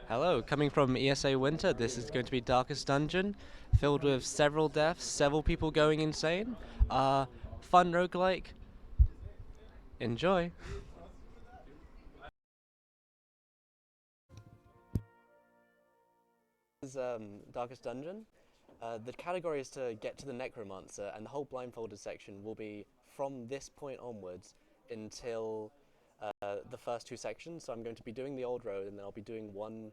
Hello, coming from ESA Winter, this is going to be Darkest Dungeon, filled with several deaths, several people going insane. Fun roguelike. Enjoy. This is Darkest Dungeon. The category is to get to the Necromancer, and the whole blindfolded section will be from this point onwards until the first two sections. So I'm going to be doing the old road, and then I'll be doing one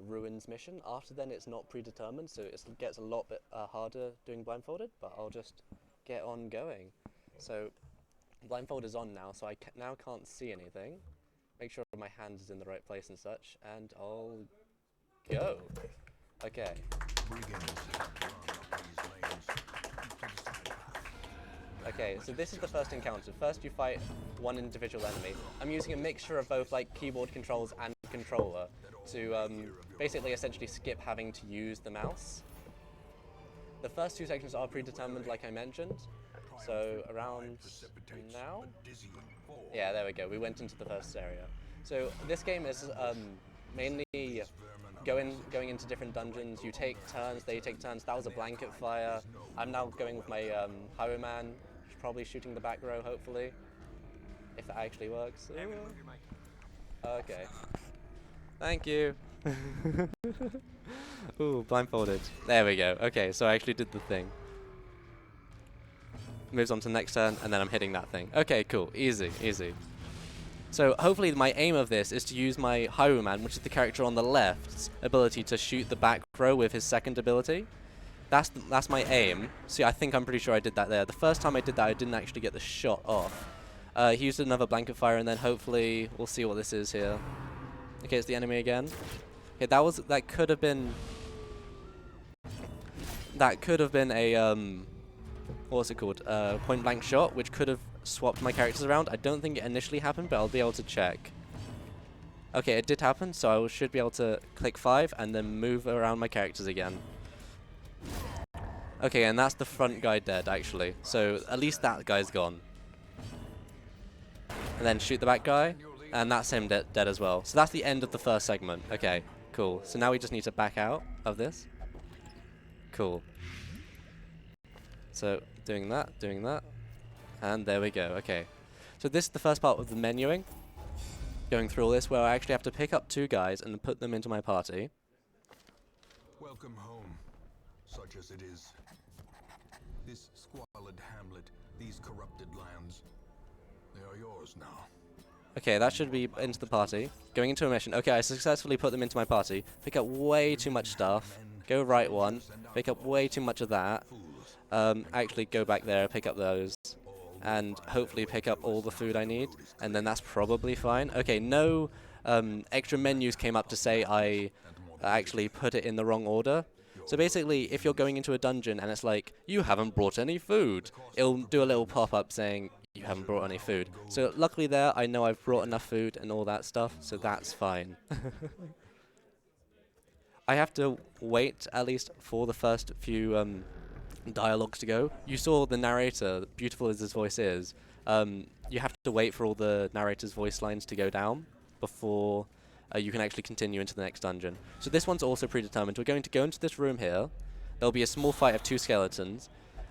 ruins mission. After then it's not predetermined, so it gets a lot bit harder doing blindfolded, but I'll just get on going. So blindfold is on now, so I now can't see anything. Make sure my hand is in the right place and such, and I'll go. Okay. Okay, so this is the first encounter. First you fight one individual enemy. I'm using a mixture of both like keyboard controls and controller to basically essentially skip having to use the mouse. The first two sections are predetermined like I mentioned. So around now? Yeah, there we go. We went into the first area. So this game is mainly going into different dungeons. You take turns, they take turns. That was a blanket fire. I'm now going with my highwayman, probably shooting the back row, hopefully. If that actually works. Okay. Thank you. Ooh, blindfolded. There we go. Okay, so I actually did the thing. Moves on to the next turn, and then I'm hitting that thing. Okay, cool. Easy, easy. So hopefully my aim of this is to use my highwayman, which is the character on the left's ability to shoot the back row with his second ability. That's my aim. See, I think I'm pretty sure I did that there. The first time I did that, I didn't actually get the shot off. He used another blanket fire, and then hopefully we'll see what this is here. Okay, it's the enemy again. Okay, that could have been a what's it called? Point blank shot, which could have swapped my characters around. I don't think it initially happened, but I'll be able to check. Okay, it did happen, so I should be able to click 5 and then move around my characters again. Okay, and that's the front guy dead, actually. So at least that guy's gone. And then shoot the back guy, and that's him dead as well. So that's the end of the first segment. Okay, cool. So now we just need to back out of this. Cool. So doing that, and there we go. Okay. So this is the first part of the menuing. Going through all this, where I actually have to pick up 2 guys and put them into my party. Welcome home, such as it is. This squalid hamlet, these corrupted lands, they are yours now. Okay, that should be into the party. Going into a mission. Okay, I successfully put them into my party. Pick up way too much stuff. Go right one. Pick up way too much of that. Actually go back there, pick up those. And hopefully pick up all the food I need. And then that's probably fine. Okay, no extra menus came up to say I actually put it in the wrong order. So basically, if you're going into a dungeon and it's like, you haven't brought any food, it'll do a little pop-up saying, you haven't brought any food. So luckily there, I know I've brought enough food and all that stuff, so that's fine. I have to wait at least for the first few dialogues to go. You saw the narrator, beautiful as his voice is, you have to wait for all the narrator's voice lines to go down before you can actually continue into the next dungeon. So this one's also predetermined. We're going to go into this room here. There'll be a small fight of 2 skeletons.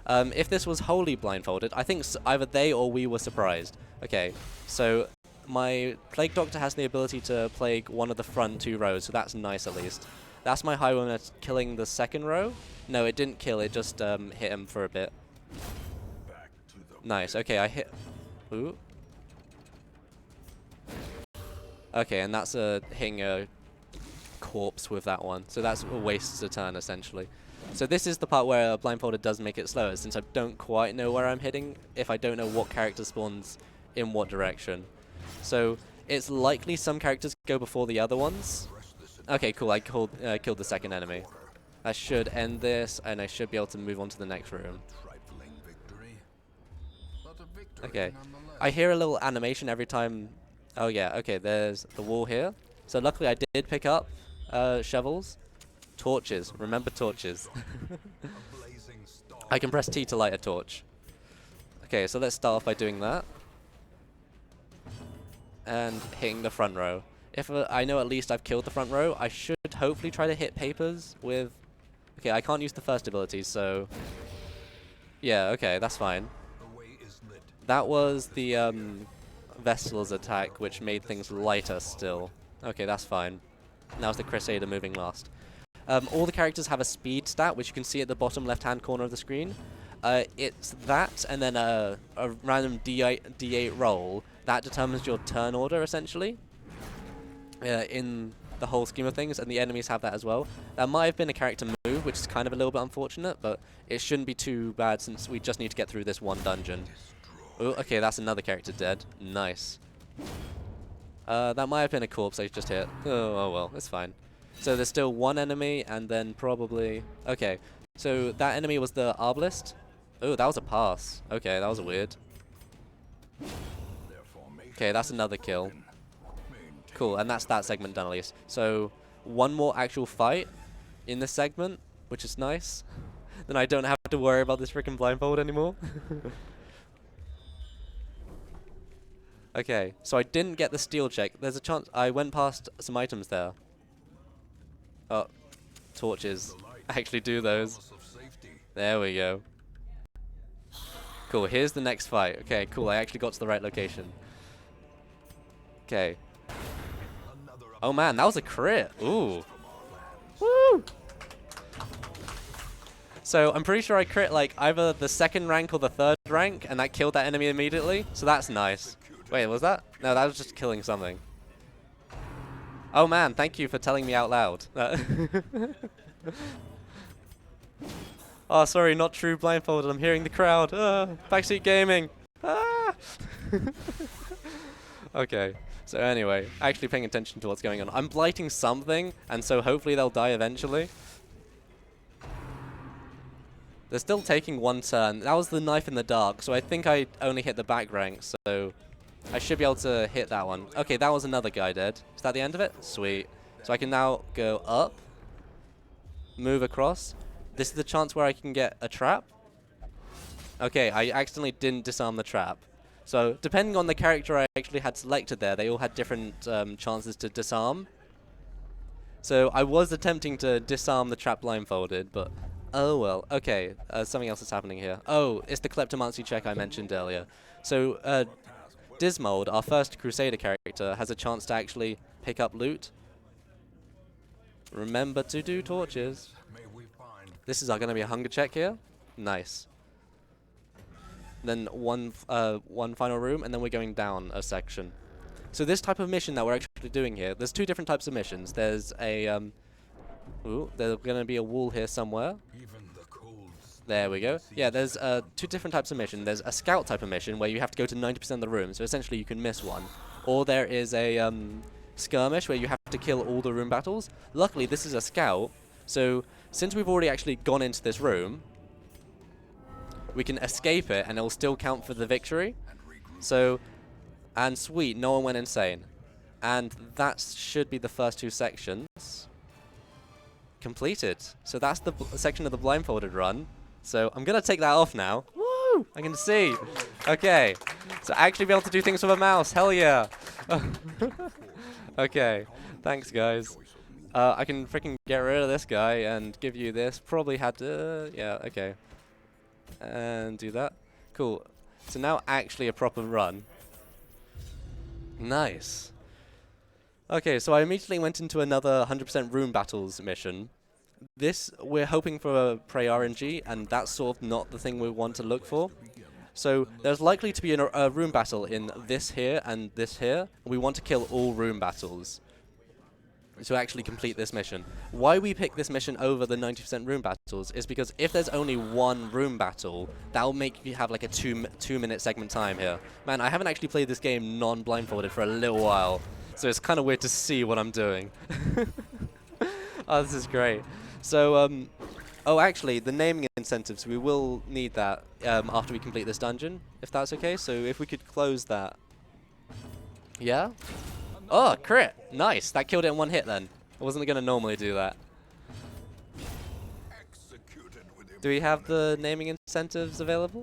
If this was wholly blindfolded, I think either they or we were surprised. Okay, so my Plague Doctor has the ability to plague one of the front 2 rows, so that's nice at least. That's my highwayman killing the second row. No, it didn't kill, it just hit him for a bit. Nice, okay, I hit... Ooh. Okay, and that's hitting a corpse with that one. So that's a waste a turn, essentially. So this is the part where blindfolded does make it slower, since I don't quite know where I'm hitting, if I don't know what character spawns in what direction. So it's likely some characters go before the other ones. Okay, cool, I killed the second enemy. I should end this, and I should be able to move on to the next room. Okay, I hear a little animation every time. Oh yeah, okay, there's the wall here. So luckily I did pick up shovels. Torches, remember torches. I can press T to light a torch. Okay, so let's start off by doing that. And hitting the front row. if I know at least I've killed the front row, I should hopefully try to hit papers with... Okay, I can't use the first ability, so... Yeah, okay, that's fine. That was the Vestal's attack, which made things lighter still. Okay, that's fine. Now it's the Crusader moving last. All the characters have a speed stat, which you can see at the bottom left-hand corner of the screen. It's that, and then a random D8 roll. That determines your turn order, essentially, in the whole scheme of things, and the enemies have that as well. That might have been a character move, which is kind of a little bit unfortunate, but it shouldn't be too bad since we just need to get through this one dungeon. Oh, okay, that's another character dead. Nice. That might have been a corpse I just hit. Oh well, it's fine. So there's still one enemy, and then probably... Okay, so that enemy was the Arbalist. Oh, that was a pass. Okay, that was weird. Okay, that's another kill. Cool, and that's that segment done at least. So, one more actual fight in this segment, which is nice. Then I don't have to worry about this freaking blindfold anymore. Okay, so I didn't get the steal check. There's a chance I went past some items there. Oh, torches. I actually do those. There we go. Cool, here's the next fight. Okay, cool, I actually got to the right location. Okay. Oh man, that was a crit. Ooh. Woo! So I'm pretty sure I crit like either the second rank or the third rank, and that killed that enemy immediately. So that's nice. Wait, was that? No, that was just killing something. Oh man, thank you for telling me out loud. Oh, sorry, not true blindfolded. I'm hearing the crowd. Backseat gaming. Ah! Okay. So anyway, actually paying attention to what's going on. I'm blighting something, and so hopefully they'll die eventually. They're still taking one turn. That was the knife in the dark, so I think I only hit the back rank, so I should be able to hit that one. Okay, that was another guy dead. Is that the end of it? Sweet. So I can now go up, move across. This is the chance where I can get a trap. Okay, I accidentally didn't disarm the trap. So, depending on the character I actually had selected there, they all had different chances to disarm. So, I was attempting to disarm the trap blindfolded, but oh well. Okay, something else is happening here. Oh, it's the Kleptomancy check I mentioned earlier. So, Dismold, our first Crusader character, has a chance to actually pick up loot. Remember to do torches. This is going to be a hunger check here. Nice. Then one final room, and then we're going down a section. So this type of mission that we're actually doing here, there's two different types of missions. There's a ooh, there's going to be a wall here somewhere. There we go. Yeah, there's two different types of mission. There's a scout type of mission where you have to go to 90% of the room, so essentially you can miss one. Or there is a skirmish where you have to kill all the room battles. Luckily, this is a scout, so since we've already actually gone into this room, we can escape it and it will still count for the victory. So, and sweet, no one went insane. And that should be the first two sections completed. So that's the section of the blindfolded run. So I'm going to take that off now. Woo! I can see. Okay. So actually be able to do things with a mouse. Hell yeah. Okay. Thanks, guys. I can freaking get rid of this guy and give you this. Probably had to... yeah, okay. And do that. Cool. So now actually a proper run. Nice. Okay, so I immediately went into another 100% room battles mission. This, we're hoping for a prey RNG, and that's sort of not the thing we want to look for. So there's likely to be a room battle in this here and this here. We want to kill all room battles to actually complete this mission. Why we pick this mission over the 90% room battles is because if there's only one room battle, that'll make you have like a two-minute segment time here. Man, I haven't actually played this game non-blindfolded for a little while, so it's kind of weird to see what I'm doing. Oh, this is great. So, oh, actually, the naming incentives, we will need that after we complete this dungeon, if that's okay. So if we could close that. Yeah? Oh, crit! Nice! That killed it in one hit then. I wasn't going to normally do that. Do we have the naming incentives available?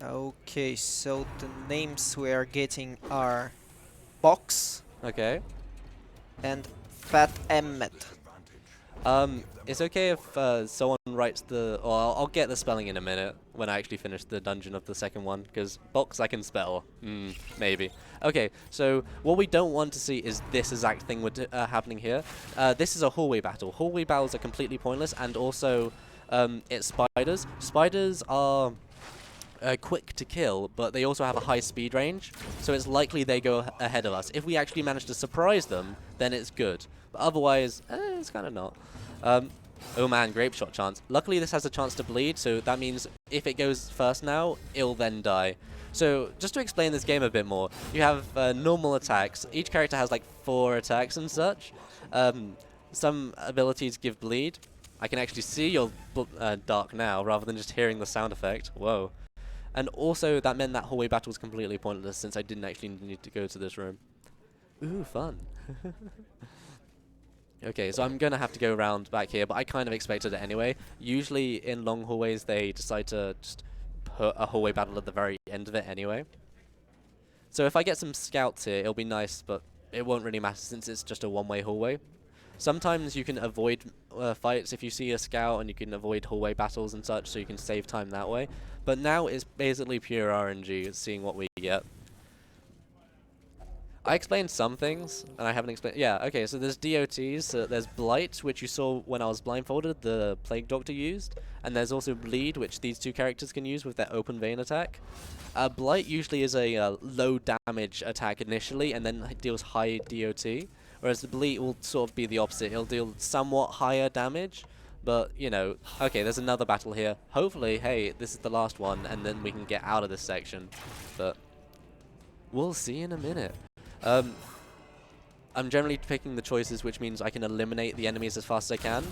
Okay. Okay, so the names we are getting are Box Okay. and Fat Emmet. It's okay if someone writes the... Or I'll get the spelling in a minute when I actually finish the dungeon of the second one, because box I can spell. Maybe. Okay, so what we don't want to see is this exact thing happening here. This is a hallway battle. Hallway battles are completely pointless, and also it's spiders. Spiders are... quick to kill, but they also have a high speed range, so it's likely they go ahead of us. If we actually manage to surprise them, then it's good. But otherwise, it's kind of not. Oh man, Grapeshot chance. Luckily this has a chance to bleed, so that means if it goes first now, it'll then die. So, just to explain this game a bit more, you have normal attacks. Each character has like 4 attacks and such. Some abilities give bleed. I can actually see your dark now, rather than just hearing the sound effect. Whoa. And also, that meant that hallway battle was completely pointless, since I didn't actually need to go to this room. Ooh, fun. Okay, so I'm going to have to go around back here, but I kind of expected it anyway. Usually, in long hallways, they decide to just put a hallway battle at the very end of it anyway. So if I get some scouts here, it'll be nice, but it won't really matter since it's just a one-way hallway. Sometimes you can avoid fights if you see a scout, and you can avoid hallway battles and such, so you can save time that way. But now it's basically pure RNG, seeing what we get. I explained some things, and I haven't explained... Yeah, okay, so there's DOTs, there's Blight, which you saw when I was blindfolded, the Plague Doctor used, and there's also Bleed, which these 2 characters can use with their open vein attack. Blight usually is a low damage attack initially, and then deals high DOT, whereas the Bleed will sort of be the opposite. It'll deal somewhat higher damage, but, you know... Okay, there's another battle here. Hopefully, hey, this is the last one, and then we can get out of this section, but we'll see in a minute. I'm generally picking the choices which means I can eliminate the enemies as fast as I can.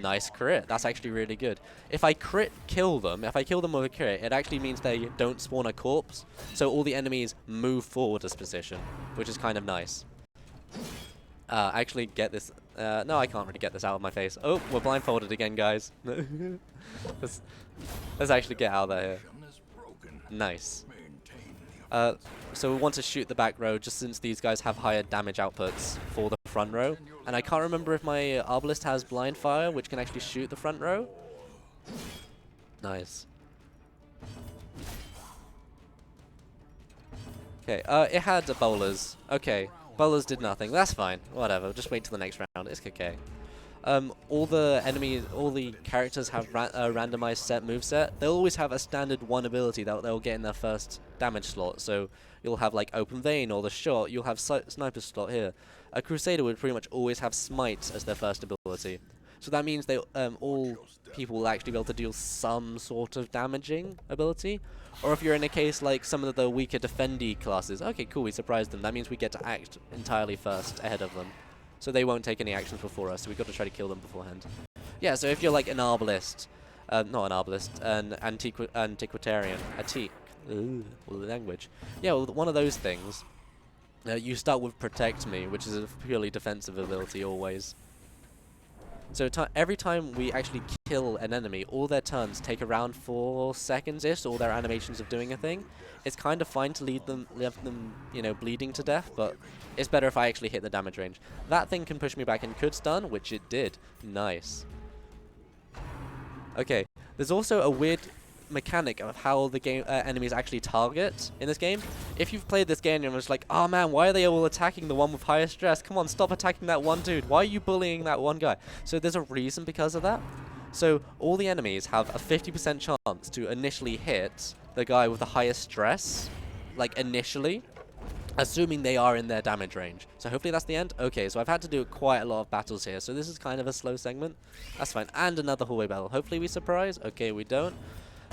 Nice crit. That's actually really good. If I kill them with a crit, it actually means they don't spawn a corpse, so all the enemies move forward as position, which is kind of nice. Actually get this... no, I can't really get this out of my face. Oh, we're blindfolded again, guys. Let's actually get out of here. Nice. So we want to shoot the back row just since these guys have higher damage outputs for the front row. And I can't remember if my Arbalist has blind fire, which can actually shoot the front row. Nice. Okay, it had bowlers. Okay, bowlers did nothing. That's fine. Whatever, just wait till the next round. It's okay. All the characters have a randomized set moveset. They'll always have a standard 1 ability that they'll get in their first damage slot. So you'll have like Open Vein or the Shot. You'll have Sniper slot here. A Crusader would pretty much always have Smite as their first ability. So that means they all people will actually be able to deal some sort of damaging ability. Or if you're in a case like some of the weaker defendy classes, okay, cool, we surprised them. That means we get to act entirely first ahead of them. So they won't take any actions before us, so we've got to try to kill them beforehand. Yeah, so if you're like an Arbalist, not an Arbalist, an Antiquitarian, language. Yeah, well, one of those things, you start with Protect Me, which is a purely defensive ability always. So every time we actually kill an enemy, all their turns take around 4 seconds-ish, all their animations of doing a thing. It's kind of fine to leave them, you know, bleeding to death, but it's better if I actually hit the damage range. That thing can push me back and could stun, which it did. Nice. Okay, there's also a weird mechanic of how the game enemies actually target in this game. If you've played this game and you're just like, oh man, why are they all attacking the one with higher stress? Come on, stop attacking that one dude. Why are you bullying that one guy? So there's a reason because of that. So all the enemies have a 50% chance to initially hit the guy with the highest stress, like initially, assuming they are in their damage range. So hopefully that's the end. Okay, so I've had to do quite a lot of battles here, so this is kind of a slow segment. That's fine. And another hallway battle. Hopefully we surprise. Okay, we don't.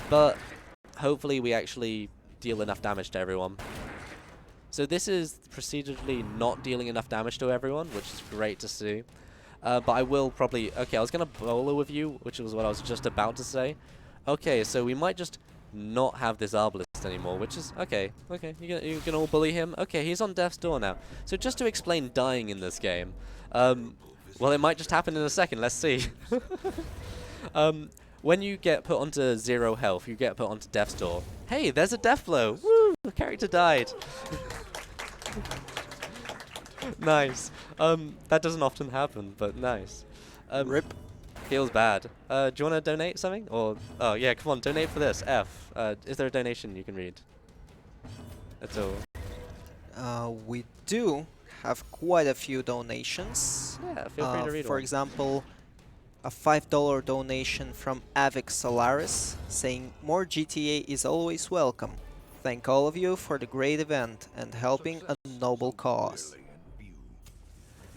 But hopefully we actually deal enough damage to everyone. So this is procedurally not dealing enough damage to everyone, which is great to see. But I will probably... Okay, I was going to bowler with you, which was what I was just about to say. Okay, so we might just not have this Arbalist anymore, which is... Okay, you can all bully him. Okay, he's on death's door now. So just to explain dying in this game... well, it might just happen in a second. Let's see. when you get put onto 0 health, you get put onto death's door. Hey, there's a death blow. Woo! The character died. Nice. That doesn't often happen, but nice. Rip. Feels bad. Do you want to donate something? Or oh yeah, come on, donate for this. F. Is there a donation you can read? That's all. We do have quite a few donations. Yeah, feel free to read For one. example, a $5 donation from Avic Solaris saying more GTA is always welcome. Thank all of you for the great event and helping a noble cause.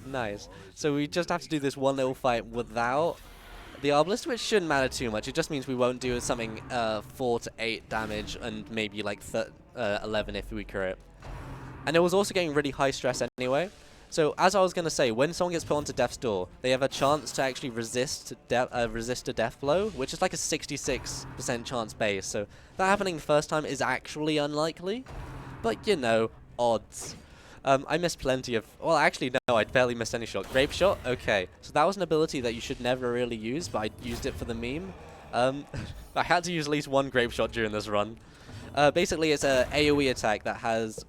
Nice. So we just have to do this one little fight without the Obelisk, which shouldn't matter too much. It just means we won't do something 4 to 8 damage and maybe like 11 if we crit. And it was also getting really high stress anyway. So as I was going to say, when someone gets put onto Death's Door, they have a chance to actually resist a death blow, which is like a 66% chance base. So that happening the first time is actually unlikely. But you know, odds. I missed plenty of... Well, actually, no, I barely missed any shot. Grapeshot? Okay. So that was an ability that you should never really use, but I used it for the meme. I had to use at least one Grapeshot during this run. Basically, it's an AoE attack that has...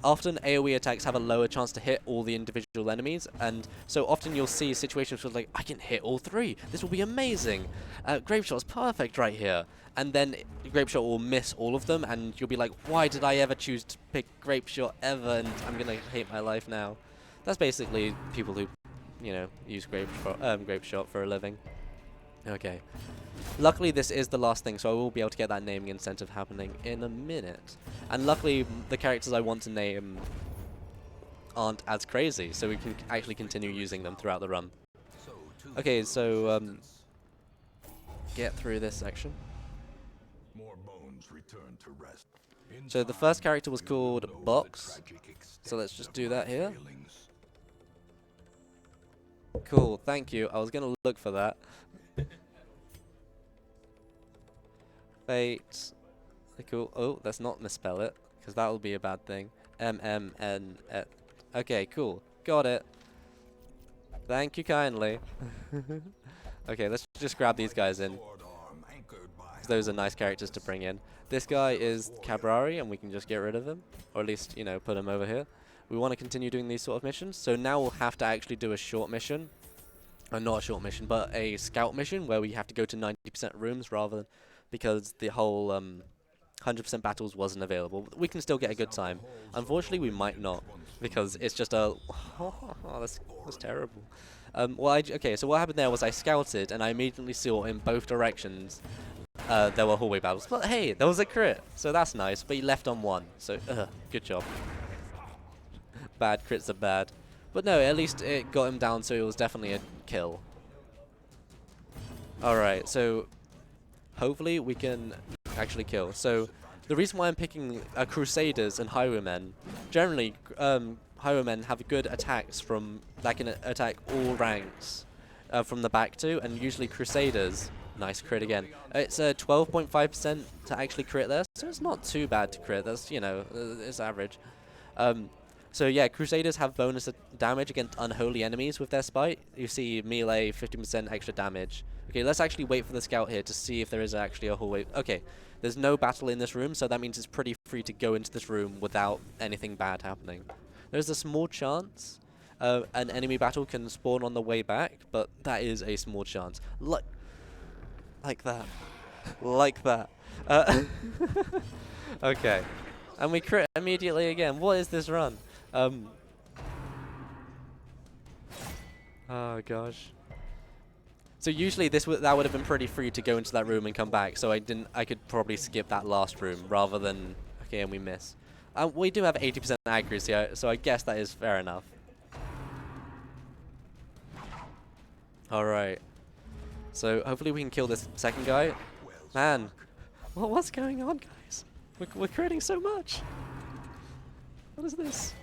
often AoE attacks have a lower chance to hit all the individual enemies, and so often you'll see situations where like, I can hit all 3. This will be amazing. Grapeshot's perfect right here. And then Grapeshot will miss all of them, and you'll be like, why did I ever choose to pick Grapeshot ever, and I'm gonna hate my life now. That's basically people who, you know, use Grapeshot for a living. Okay. Luckily, this is the last thing, so I will be able to get that naming incentive happening in a minute. And luckily, the characters I want to name aren't as crazy, so we can actually continue using them throughout the run. Okay, so get through this section. More bones return to rest. So the first character was called Box, so let's just do that here. Cool, thank you. I was gonna look for that. Fate. Cool. Oh, let's not misspell it, because that will be a bad thing. M-M-N. Okay, cool. Got it. Thank you kindly. Okay, let's just grab these guys in. Those are nice characters to bring in. This guy is Cabrari, and we can just get rid of him. Or at least, you know, put him over here. We want to continue doing these sort of missions, so now we'll have to actually do a short mission. Or not a short mission, but a scout mission, where we have to go to 90% rooms rather than... because the whole 100% battles wasn't available. We can still get a good time. Unfortunately, we might not, because it's just a... Oh, that's terrible. Okay, so what happened there was I scouted, and I immediately saw in both directions there were hallway battles. But hey, there was a crit, so that's nice, but he left on 1, so good job. Bad crits are bad. But no, at least it got him down, so it was definitely a kill. Alright, so... hopefully we can actually kill. So the reason why I'm picking Crusaders and Highwaymen, generally Highwaymen have good attacks from that can attack all ranks from the back too, and usually Crusaders, nice crit again. It's a 12.5% to actually crit there, so it's not too bad to crit. That's, you know, it's average. So yeah, Crusaders have bonus damage against unholy enemies with their spite. You see melee 50% extra damage. Okay, let's actually wait for the scout here to see if there is actually a hallway. Okay, there's no battle in this room, so that means it's pretty free to go into this room without anything bad happening. There's a small chance an enemy battle can spawn on the way back, but that is a small chance. Like that. Like that. Okay. And we crit immediately again. What is this run? Oh gosh. So usually that would have been pretty free to go into that room and come back. So I could probably skip that last room rather than okay, and we miss. We do have 80% accuracy, so I guess that is fair enough. All right. So hopefully we can kill this second guy. Man, what's going on, guys? We're critting so much. What is this?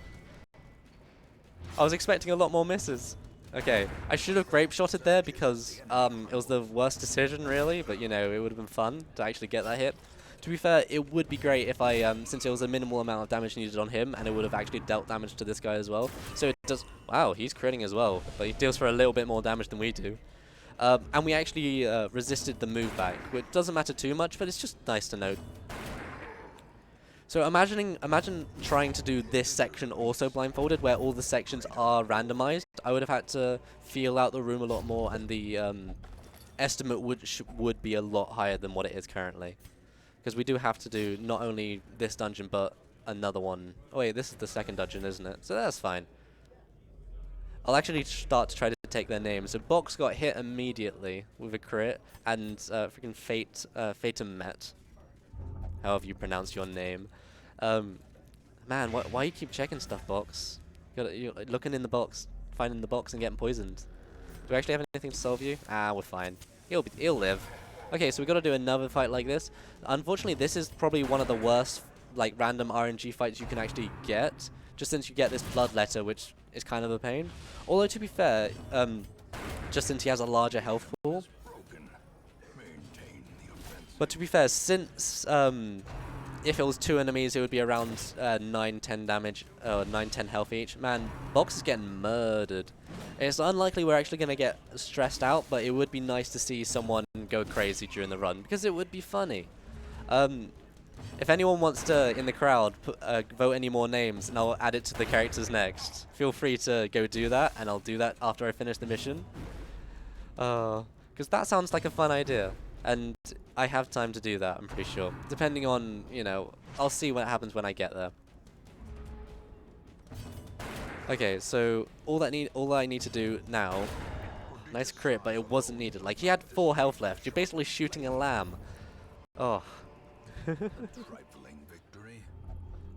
I was expecting a lot more misses. Okay, I should have grape-shotted there because it was the worst decision, really. But, you know, it would have been fun to actually get that hit. To be fair, it would be great if I, since it was a minimal amount of damage needed on him, and it would have actually dealt damage to this guy as well. So it does... Wow, he's critting as well, but he deals for a little bit more damage than we do. And we actually resisted the move back, which doesn't matter too much, but it's just nice to note. So imagine trying to do this section also blindfolded, where all the sections are randomized. I would have had to feel out the room a lot more, and the estimate would be a lot higher than what it is currently. Because we do have to do not only this dungeon, but another one. Oh wait, this is the second dungeon, isn't it? So that's fine. I'll actually start to try to take their names. So Box got hit immediately with a crit, and freaking Fatum met. However you pronounce your name. Man, why you keep checking stuff, Box? You're looking in the box, finding the box, and getting poisoned. Do we actually have anything to solve you? Ah, we're fine. He'll live. Okay, so we got to do another fight like this. Unfortunately, this is probably one of the worst, like, random RNG fights you can actually get, just since you get this blood letter, which is kind of a pain. Although, to be fair, just since he has a larger health pool. But to be fair, since if it was 2 enemies, it would be around 9-10 damage, 9-10 health each. Man, Box is getting murdered. It's unlikely we're actually going to get stressed out, but it would be nice to see someone go crazy during the run, because it would be funny. If anyone wants to, in the crowd, vote any more names, and I'll add it to the characters next, feel free to go do that, and I'll do that after I finish the mission. Because that sounds like a fun idea. And I have time to do that, I'm pretty sure. Depending on, you know, I'll see what happens when I get there. Okay, so all I need to do now, nice crit, but it wasn't needed. Like, he had 4 health left. You're basically shooting a lamb. Oh.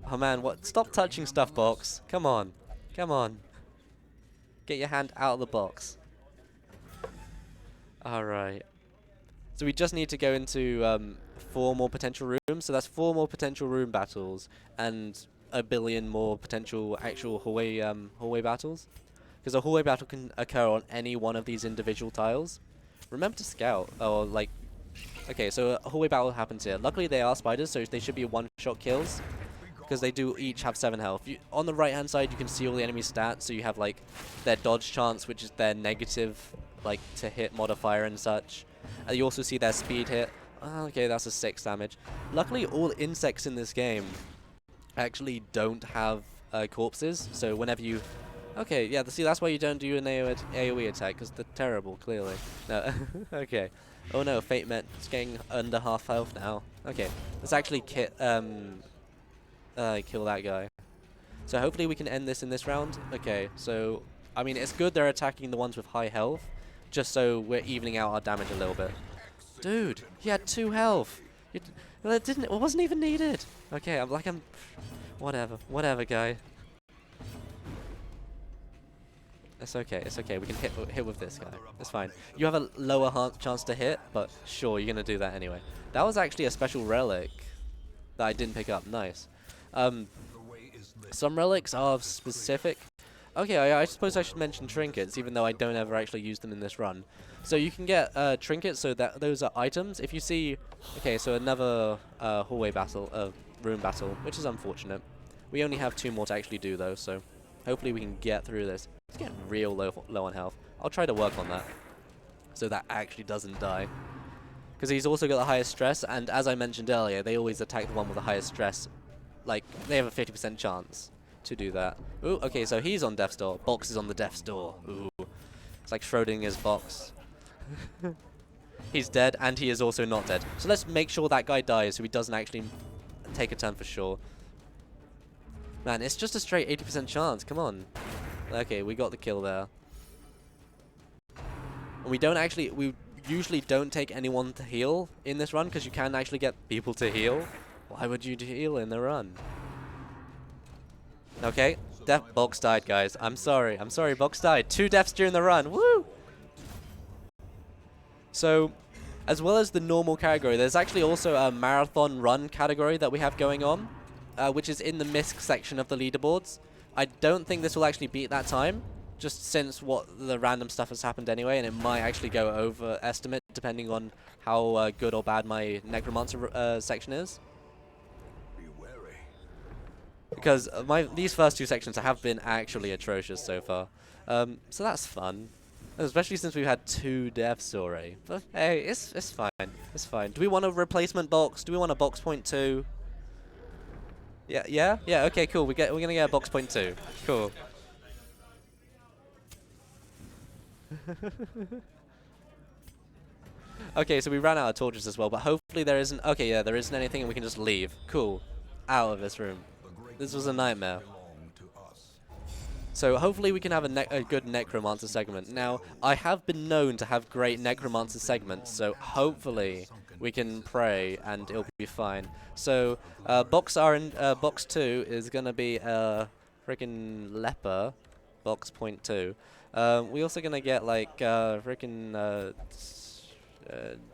Oh man, what? Stop touching stuff, Box. Come on. Come on. Get your hand out of the box. Alright. So we just need to go into 4 more potential rooms. So that's 4 more potential room battles and a billion more potential actual hallway battles. Because a hallway battle can occur on any one of these individual tiles. Remember to scout. Or like, okay, so a hallway battle happens here. Luckily they are spiders, so they should be one-shot kills. Because they do each have 7 health. On the right-hand side, you can see all the enemy stats. So you have like their dodge chance, which is their negative, like to hit modifier and such. You also see their speed hit. Oh, okay, that's a 6 damage. Luckily, all insects in this game actually don't have corpses. So whenever you... Okay, yeah, see, that's why you don't do an AoE attack, because they're terrible, clearly. No, okay. Oh no, Fate Met is getting under half health now. Okay, let's actually kill that guy. So hopefully we can end this in this round. Okay, so, I mean, it's good they're attacking the ones with high health, just so we're evening out our damage a little bit. Dude, he had 2 health. It wasn't even needed. Okay, whatever, guy. It's okay, it's okay. We can hit with this guy. It's fine. You have a lower chance to hit, but sure, you're gonna do that anyway. That was actually a special relic that I didn't pick up. Nice. Some relics are specific. Okay, I suppose I should mention trinkets, even though I don't ever actually use them in this run. So you can get trinkets, so that those are items. If you see, okay, so another hallway battle, room battle, which is unfortunate. We only have 2 more to actually do though, so hopefully we can get through this. It's getting real low on health. I'll try to work on that, so that actually doesn't die. Because he's also got the highest stress, and as I mentioned earlier, they always attack the one with the highest stress. Like, they have a 50% chance to do that. Ooh, okay, so he's on death's door. Box is on the death's door. Ooh. It's like Schrodinger's box. He's dead, and he is also not dead. So let's make sure that guy dies so he doesn't actually take a turn for sure. Man, it's just a straight 80% chance. Come on. Okay, we got the kill there. And we usually don't take anyone to heal in this run, because you can actually get people to heal. Why would you heal in the run? Okay, Box died, guys. I'm sorry, Box died. 2 deaths during the run. Woo! So, as well as the normal category, there's actually also a marathon run category that we have going on, which is in the misc section of the leaderboards. I don't think this will actually beat that time, just since what the random stuff has happened anyway, and it might actually go over estimate depending on how good or bad my Necromancer section is. Because these first 2 sections have been actually atrocious so far. So that's fun. Especially since we've had 2 deaths already. But hey, it's fine. It's fine. Do we want a replacement box? Do we want a box point 2? Yeah. Okay, cool. We're gonna get a box point 2. Cool. Okay, so we ran out of torches as well, but hopefully there isn't. Okay, yeah, there isn't anything, and we can just leave. Cool. Out of this room. This was a nightmare. So hopefully we can have a good Necromancer segment. Now, I have been known to have great Necromancer segments, so hopefully we can pray and it'll be fine. So box 2 is gonna be a freaking leper, box point 2. We also gonna get like freaking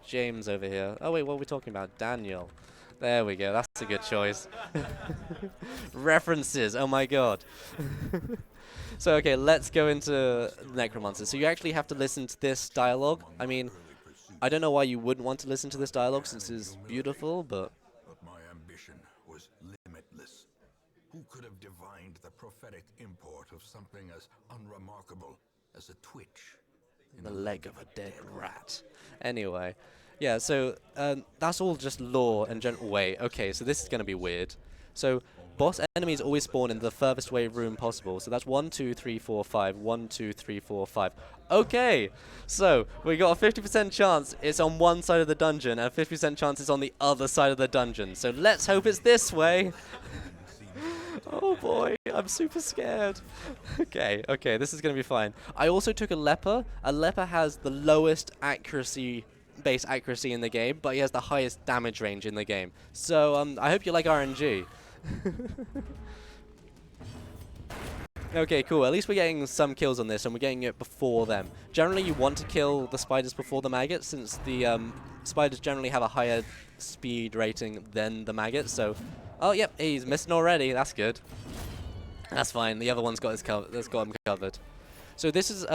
James over here. Oh wait, what are we talking about? Daniel. There we go. That's a good choice. References. Oh my god. So okay, let's go into Necromancer. So you actually have to listen to this dialogue. I mean, I don't know why you wouldn't want to listen to this dialogue since it's beautiful, but my ambition was limitless. Who could have divined the prophetic import of something as unremarkable as a twitch in the leg of a dead rat. Anyway, yeah, so that's all just lore and wait, okay, so this is going to be weird. So boss enemies always spawn in the furthest away room possible. So that's 1, 2, 3, 4, 5. 1, 2, 3, 4, 5. Okay, so we got a 50% chance it's on one side of the dungeon and a 50% chance it's on the other side of the dungeon. So let's hope it's this way. Oh boy, I'm super scared. Okay, this is going to be fine. I also took a leper. A leper has the lowest base accuracy in the game, but he has the highest damage range in the game. So I hope you like RNG. Okay, cool. At least we're getting some kills on this, and we're getting it before them. Generally, you want to kill the spiders before the maggots, since the spiders generally have a higher speed rating than the maggots. So, oh, yep, he's missing already. That's good. That's fine. The other one's got him covered. So this is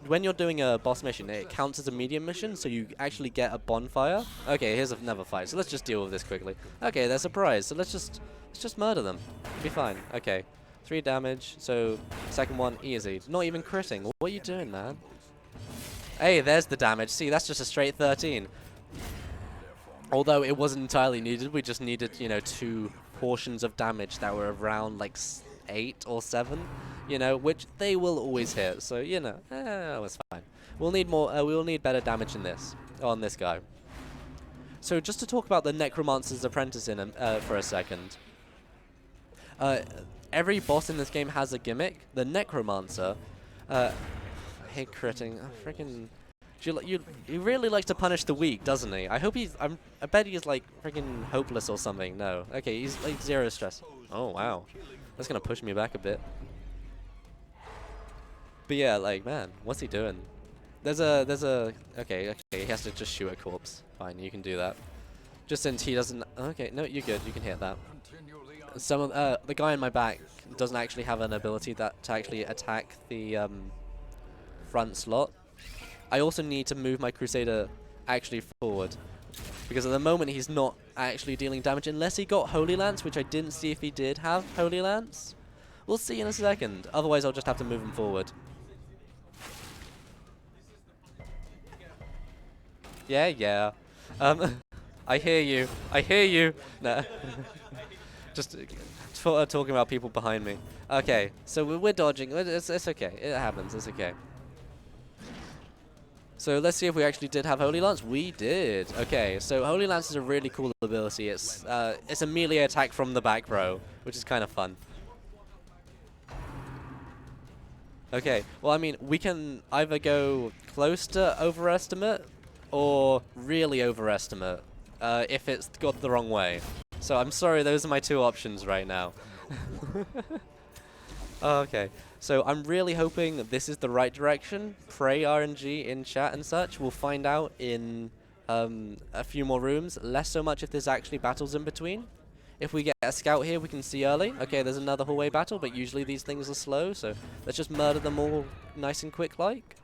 when you're doing a boss mission, it counts as a medium mission, so you actually get a bonfire. Okay, here's another fight. So let's just deal with this quickly. Okay, they're surprised. So let's just murder them. Be fine. Okay. 3 damage, so second one, easy. Not even critting. What are you doing, man? Hey, there's the damage. See, that's just a straight 13. Although it wasn't entirely needed, we just needed, 2 portions of damage that were around, like, 8 or 7, which they will always hit. So, it's fine. We'll need more, we'll need better damage on this guy. So, just to talk about the Necromancer's Apprentice for a second. Every boss in this game has a gimmick. The Necromancer, I hate critting. Freaking, he really likes to punish the weak, doesn't he? I hope I bet he's like freaking hopeless or something. No, okay, he's like 0 stress. Oh wow, that's gonna push me back a bit. But yeah, like man, what's he doing? There's a okay, he has to just shoot a corpse. Fine, you can do that. Just since he doesn't. Okay, no, you're good. You can hit that. Some of the guy in my back doesn't actually have an ability to actually attack the front slot. I also need to move my Crusader actually forward, because at the moment he's not actually dealing damage unless he got Holy Lance, which I didn't see if he did have Holy Lance. We'll see in a second. Otherwise, I'll just have to move him forward. Yeah. I hear you. I hear you. No. Just talking about people behind me. Okay, so we're dodging. It's okay. It happens. It's okay. So let's see if we actually did have Holy Lance. We did. Okay, so Holy Lance is a really cool ability. It's a melee attack from the back row, which is kind of fun. Okay, well, I mean, we can either go close to overestimate or really overestimate if it's got the wrong way. So I'm sorry, those are my 2 options right now. Okay, so I'm really hoping that this is the right direction. Pray RNG in chat and such. We'll find out in a few more rooms. Less so much if there's actually battles in between. If we get a scout here, we can see early. Okay, there's another hallway battle, but usually these things are slow, so let's just murder them all nice and quick like.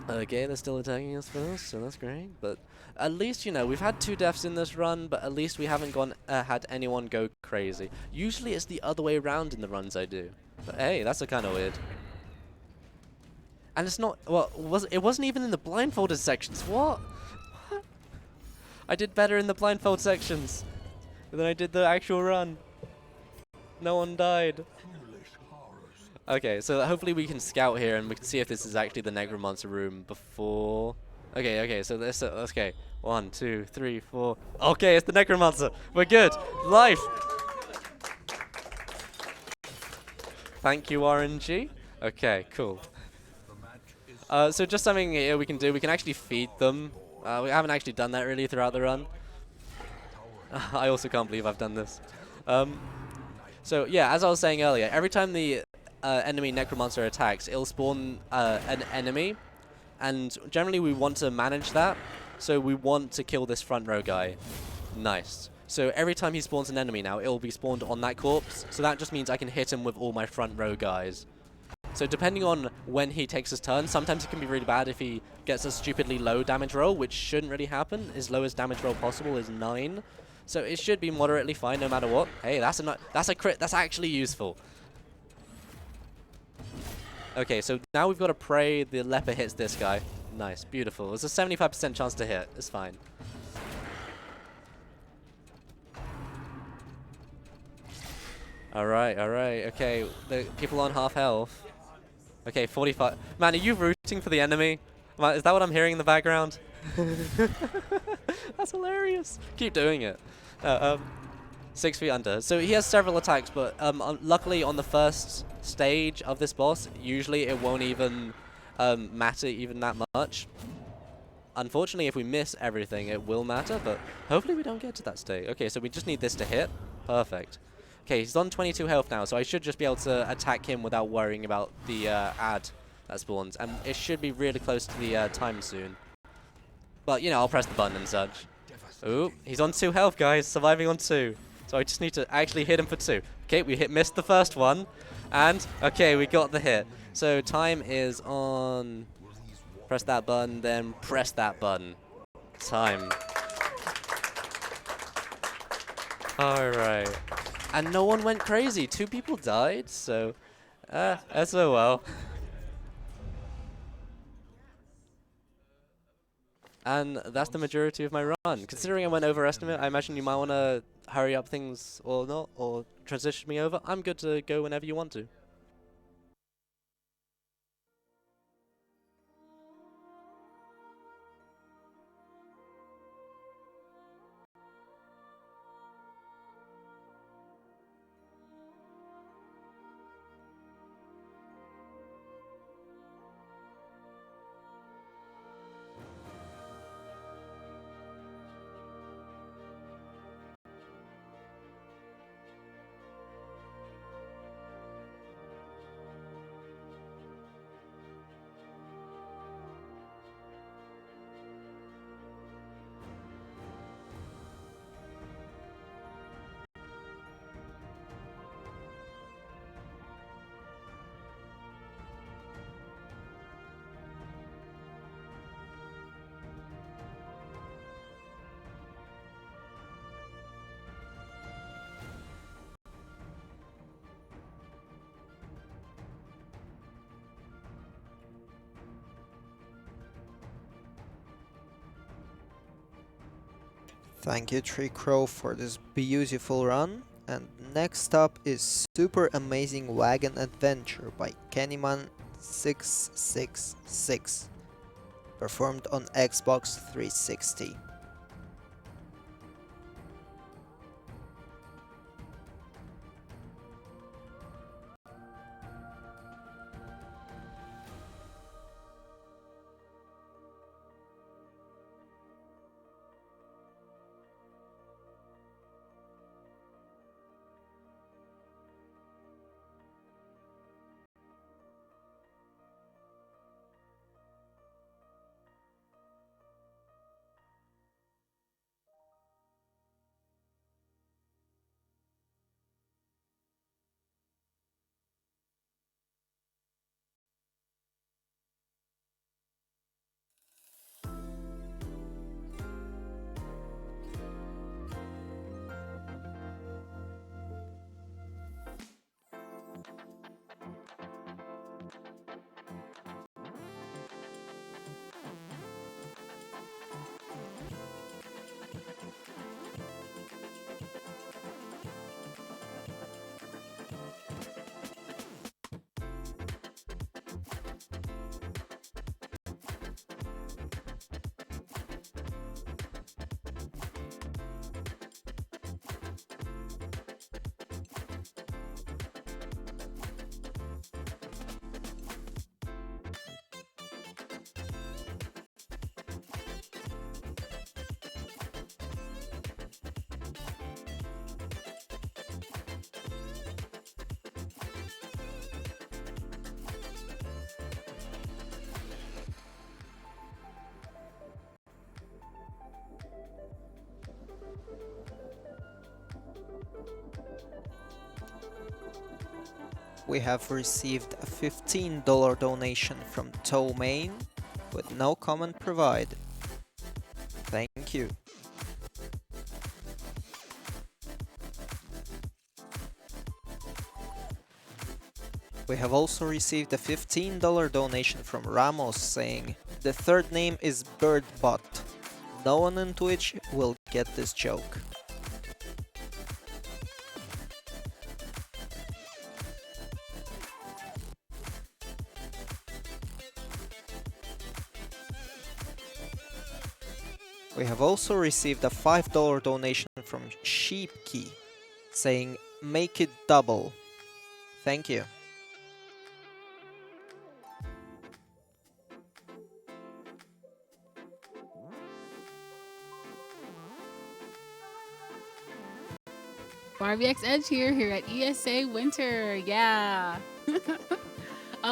Okay, they're still attacking us first, so that's great. But at least, we've had 2 deaths in this run, but at least we haven't had anyone go crazy. Usually it's the other way around in the runs I do. But hey, that's kind of weird. And it's not, well, it wasn't even in the blindfolded sections. What? I did better in the blindfold sections than I did the actual run. No one died. Okay, so hopefully we can scout here and we can see if this is actually the Necromancer room before. Okay, so this, okay. 1, 2, 3, 4. Okay, it's the Necromancer. We're good. Life. Thank you, RNG. Okay, cool. So just something here we can do. We can actually feed them. We haven't actually done that really throughout the run. I also can't believe I've done this. So yeah, as I was saying earlier, every time the enemy Necromancer attacks, it'll spawn an enemy, and generally we want to manage that. So we want to kill this front row guy. Nice. So every time he spawns an enemy now, it'll be spawned on that corpse. So that just means I can hit him with all my front row guys. So depending on when he takes his turn, sometimes it can be really bad if he gets a stupidly low damage roll, which shouldn't really happen. His lowest damage roll possible is 9. So it should be moderately fine no matter what. Hey, that's a crit. That's actually useful. Okay, so now we've got to pray the leper hits this guy. Nice, beautiful. There's a 75% chance to hit. It's fine. Alright, okay. The people on half health. Okay, 45. Man, are you rooting for the enemy? Is that what I'm hearing in the background? That's hilarious. Keep doing it. 6 feet under. So he has several attacks, but luckily on the first stage of this boss, usually it won't even matter even that much. Unfortunately, if we miss everything, it will matter, but hopefully we don't get to that stage. Okay, so we just need this to hit. Perfect. Okay, he's on 22 health now, so I should just be able to attack him without worrying about the ad that spawns. And it should be really close to the time soon. But, you know, I'll press the button and such. Ooh, he's on 2 health, guys. Surviving on 2. So I just need to actually hit him for 2. Okay, we missed the first one. And, okay, we got the hit. So time is on... Press that button, then press that button. Time. Alright. And no one went crazy. 2 people died, so... SOL. And that's the majority of my run. Considering I went overestimate, I imagine you might want to hurry up things or not, or transition me over. I'm good to go whenever you want to. Thank you, Tricr0w, for this beautiful run. And next up is Super Amazing Wagon Adventure by Kennyman666, performed on Xbox 360. We have received a $15 donation from Main with no comment provided. Thank you. We have also received a $15 donation from Ramos saying, "The third name is Birdbot. No one on Twitch will get this joke." We have also received a $5 donation from Sheepkey saying, "Make it double." Thank you. RVX Edge here at ESA Winter. Yeah.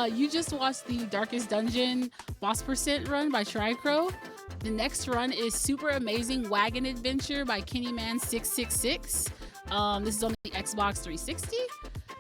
You just watched the Darkest Dungeon Boss Percent run by Tricr0w. The next run is Super Amazing Wagon Adventure by Kennyman666. This is on the Xbox 360.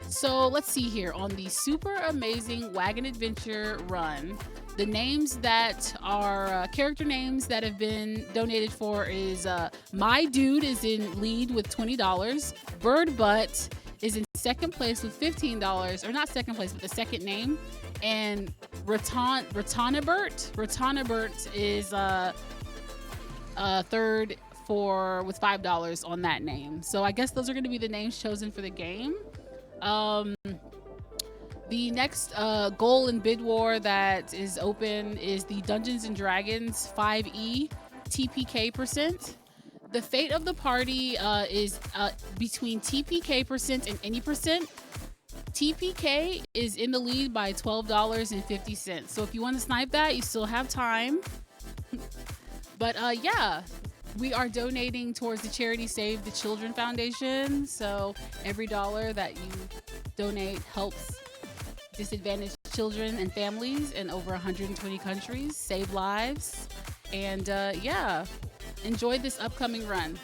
So let's see here. On the Super Amazing Wagon Adventure run, the names that are character names that have been donated for is My Dude is in lead with $20. Bird Butt is in second place with $15, or not second place, but the second name. And Ratanabert is third with $5 on that name. So I guess those are going to be the names chosen for the game. The next goal in Bid War that is open is the Dungeons & Dragons 5e TPK percent. The fate of the party is between TPK percent and any percent. TPK is in the lead by $12.50. So if you want to snipe that, you still have time. But yeah, we are donating towards the charity Save the Children Foundation. So every dollar that you donate helps disadvantaged children and families in over 120 countries, save lives, and yeah, enjoy this upcoming run.